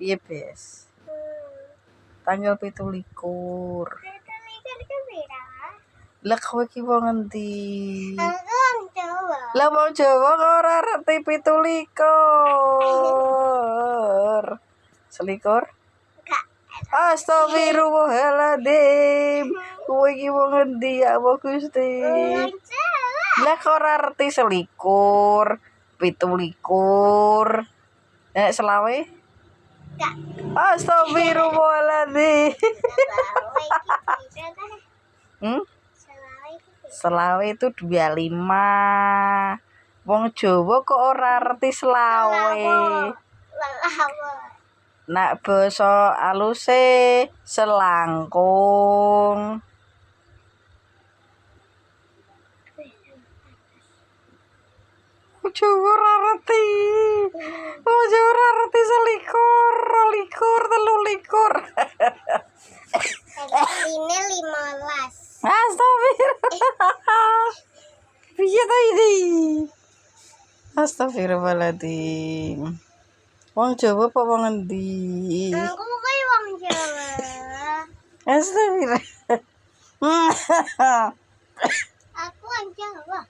Piye, Bes? Tanggal 17. Lah kowe iki wong endi? Lah wong Jawa kok ora ngerti 17. Selikur? Astagfirullahaladzim. Kowe iki wong endi ya Allah Gusti? Lah kok ora ngerti selikur, 17. Selawe? Astagfirullahaladzim. Selawe itu 25. Wong Jawa kok ora ngerti selawe. Nak basa aluse selangkung. Jawa ora ngerti. Jawa ora ngerti selikur, 23. Ini 15. Astagfirullah. Piye ta ini? Astagfirullahaladzim. Wong Jawa apa wong endi? Aku bukan wong Jawa. Astagfirullah. Aku wong Jawa.